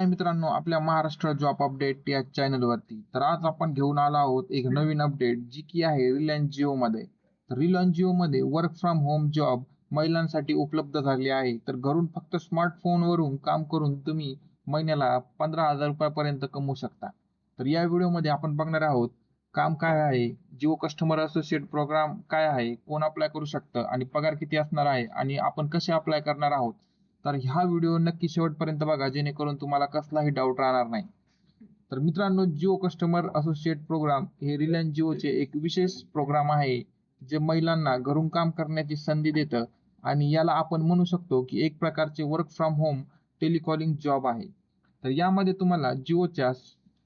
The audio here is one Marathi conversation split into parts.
मित्रांनो, आपल्या महाराष्ट्र जॉब अपडेट या चॅनलवरती. तर आज आपण घेऊन आलो आहोत एक नवीन अपडेट, जी की आहे रिलायन्स जिओमध्ये. तर रिलायन्स जिओमध्ये वर्क फ्रॉम होम जॉब महिलांसाठी उपलब्ध झाले आहे. तर घरून फक्त स्मार्टफोनवरून काम करून तुम्ही महिन्याला 15,000 रुपयापर्यंत कमवू शकता. तर या व्हिडिओमध्ये आपण बघणार आहोत काम काय आहे, जिओ कस्टमर असोसिएट प्रोग्राम काय आहे, कोण अप्लाय करू शकतं आणि पगार किती असणार आहे आणि आपण कसे अप्लाय करणार आहोत. तर हा व्हिडिओ नक्की शेवटपर्यंत बघा, जेणेकरून तुम्हाला कसलाही डाऊट राहणार नाही. तर मित्रांनो, जिओ कस्टमर असोसिएट प्रोग्राम हे रिलायन्स जिओचे एक विशेष प्रोग्राम आहे, जे महिलांना घरून काम करण्याची संधी देतं आणि याला आपण म्हणू शकतो की एक प्रकारचे work from home telecalling job आहे. तर यामध्ये तुम्हाला जिओच्या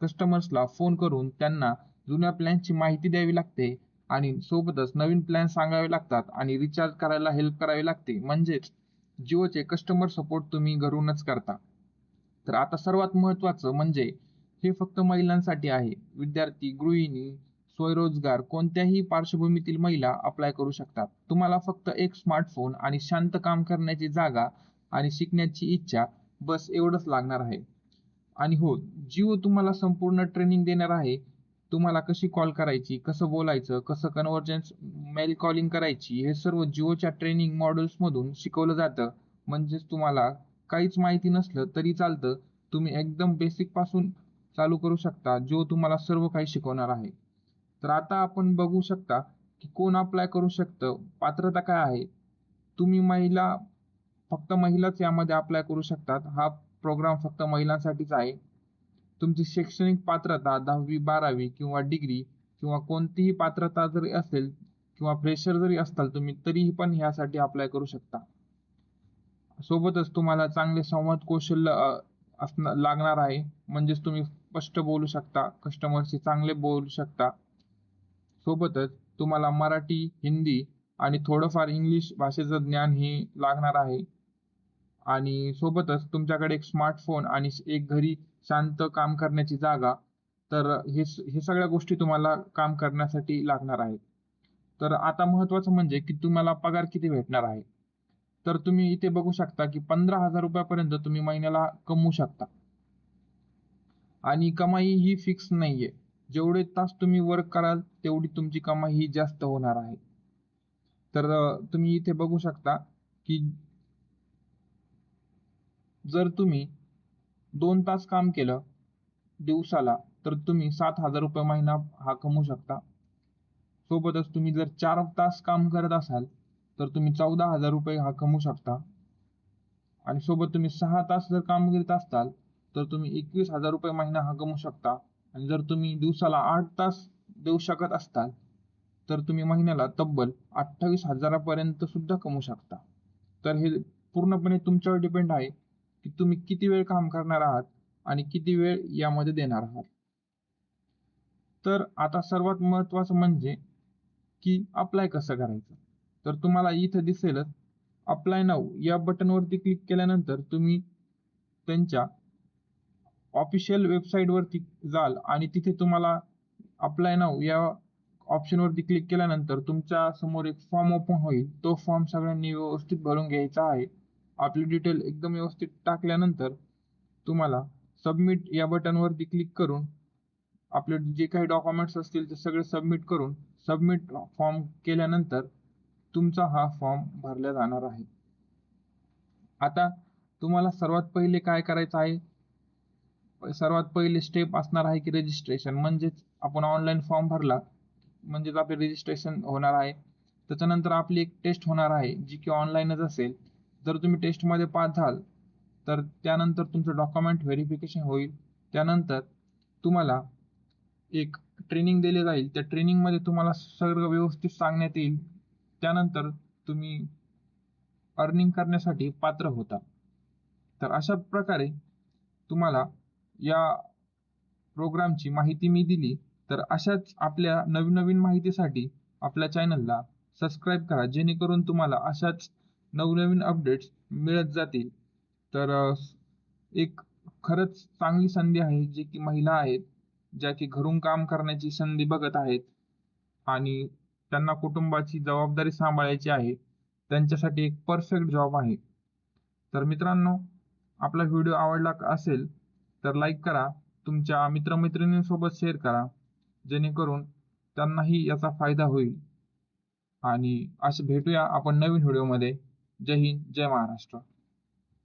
कस्टमर्सला फोन करून त्यांना जुन्या प्लॅनची माहिती द्यावी लागते आणि सोबतच नवीन प्लॅन सांगावे लागतात आणि रिचार्ज करायला हेल्प करावी लागते. म्हणजेच जिओचे कस्टमर सपोर्ट तुम्ही घरूनच करता. तर आता सर्वात महत्त्वाचं म्हणजे हे फक्त महिलांसाठी आहे. विद्यार्थी, गृहिणी, स्वयंरोजगार कोणत्याही पार्श्वभूमीतील महिला अप्लाय करू शकतात. तुम्हाला फक्त एक स्मार्टफोन आणि शांत काम करण्याची जागा आणि शिकण्याची इच्छा, बस एवढंच लागणार आहे. आणि हो, जिओ तुम्हाला संपूर्ण ट्रेनिंग देणार आहे. तुम्हाला कशी कॉल करायची, कसं बोलायचं, कसं कन्व्हर्जन्स मेल कॉलिंग करायची, हे सर्व जिओच्या ट्रेनिंग मॉड्यूल्समधून शिकवलं जातं. म्हणजेच तुम्हाला काहीच माहिती नसलं तरी चालतं. तुम्ही एकदम बेसिकपासून चालू करू शकता. जिओ तुम्हाला सर्व काही शिकवणार आहे. तर आता आपण बघू शकता, की कोण अप्लाय करू शकतं, पात्रता काय आहे. तुम्ही महिला, फक्त महिलाच यामध्ये अप्लाय करू शकतात. हा प्रोग्राम फक्त महिलांसाठीच आहे. तुमची शैक्षणिक पात्रता 10वी-12वी किंवा डिग्री किंवा कोणतीही पात्रता जरी असेल किंवा फ्रेशर जरी असाल तुम्ही, तरीही पण ह्यासाठी अप्लाय करू शकता. सोबतच तुम्हाला चांगले संवाद कौशल्य असणं लागणार आहे. म्हणजेच तुम्ही स्पष्ट बोलू शकता, कस्टमरशी चांगले बोलू शकता. सोबतच तुम्हाला मराठी, हिंदी आणि थोडंफार इंग्लिश भाषेचं ज्ञान हे लागणार आहे. आणि सोबतच तुमच्याकडे एक स्मार्टफोन आणि एक घरी शांत काम करण्याची जागा. तर हे सगळ्या गोष्टी तुम्हाला काम करण्यासाठी लागणार आहेत. तर आता महत्त्वाचं म्हणजे की तुम्हाला पगार किती भेटणार आहे. तर तुम्ही इथे बघू शकता की 15,000 रुपयापर्यंत तुम्ही महिन्याला कमवू शकता. आणि कमाई ही फिक्स नाहीये. जेवढे तास तुम्ही वर्क कराल, तेवढी तुमची कमाई ही जास्त होणार आहे. तर तुम्ही इथे बघू शकता की जर तुम्ही 2 तास काम केलं दिवसाला, तर तुम्ही 7,000 रुपये महिना हा कमवू शकता. सोबतच तुम्ही जर 4 तास काम करत असाल, तर तुम्ही 14,000 रुपये हा कमवू शकता. आणि सोबत तुम्ही 6 तास जर काम करीत असाल, तर तुम्ही 21,000 रुपये महिना हा कमवू शकता. आणि जर तुम्ही दिवसाला 8 तास देऊ शकत असताल, तर तुम्ही महिन्याला तब्बल 28,000 पर्यंत सुद्धा कमवू शकता. तर हे पूर्णपणे तुमच्यावर डिपेंड आहे, की तुम्ही किती वेळ काम करणार आहात आणि किती वेळ यामध्ये देणार आहात. तर आता सर्वात महत्त्वाचं म्हणजे, की अप्लाय कसं करायचं? तर तुम्हाला इथं दिसेलच अप्लाय नाऊ या बटनवरती क्लिक केल्यानंतर तुम्ही त्यांच्या ऑफिशियल वेबसाईटवरती जाल आणि तिथे तुम्हाला अप्लाय नाऊ या ऑप्शनवरती क्लिक केल्यानंतर तुमच्या समोर एक फॉर्म ओपन होईल. तो फॉर्म सगळ्यांनी व्यवस्थित भरून घ्यायचा आहे. आपली डिटेल एकदम व्यवस्थित टाकल्यानंतर तुम्हाला सबमिट या बटनवरती क्लिक करून आपले जे काही डॉक्युमेंट्स असतील ते सगळे सबमिट करून सबमिट फॉर्म केल्यानंतर तुमचा हा फॉर्म भरला जाणार आहे. आता तुम्हाला सर्वात पहिले काय करायचं आहे? सर्वात पहिली स्टेप असणार आहे की रजिस्ट्रेशन. म्हणजेच आपण ऑनलाईन फॉर्म भरला, म्हणजेच आपले रजिस्ट्रेशन होणार आहे. त्याच्यानंतर आपली एक टेस्ट होणार आहे, जी की ऑनलाईनच असेल. जर तुम्ही टेस्टमध्ये पास झाल, तर त्यानंतर तुमचं डॉक्युमेंट व्हेरिफिकेशन होईल. त्यानंतर तुम्हाला एक ट्रेनिंग दिली जाईल. त्या ट्रेनिंगमध्ये तुम्हाला सगळं व्यवस्थित सांगण्यात येईल. त्यानंतर तुम्ही अर्निंग करण्यासाठी पात्र होता. तर अशा प्रकारे तुम्हाला या प्रोग्रामची माहिती मी दिली. तर अशाच आपल्या नवीन-नवीन माहितीसाठी आपल्या चॅनलला सबस्क्राईब करा, जेणेकरून तुम्हाला अशाच नवनवीन अपडेट्स मिळत जातील. तर एक खरंच चांगली संधी आहे, जी की महिला आहेत, ज्या की घरून काम करण्याची संधी बघत आहेत आणि त्यांना कुटुंबाची जबाबदारी सांभाळायची आहे. त्यांच्यासाठी एक परफेक्ट जॉब आहे. तर मित्रांनो, आपला व्हिडिओ आवडला असेल, तर लाईक करा, तुमच्या मित्रमैत्रिणींसोबत शेअर करा, जेणेकरून त्यांनाही याचा फायदा होईल. आणि असं भेटूया आपण नवीन व्हिडिओमध्ये. जय हिंद, जय महाराष्ट्र.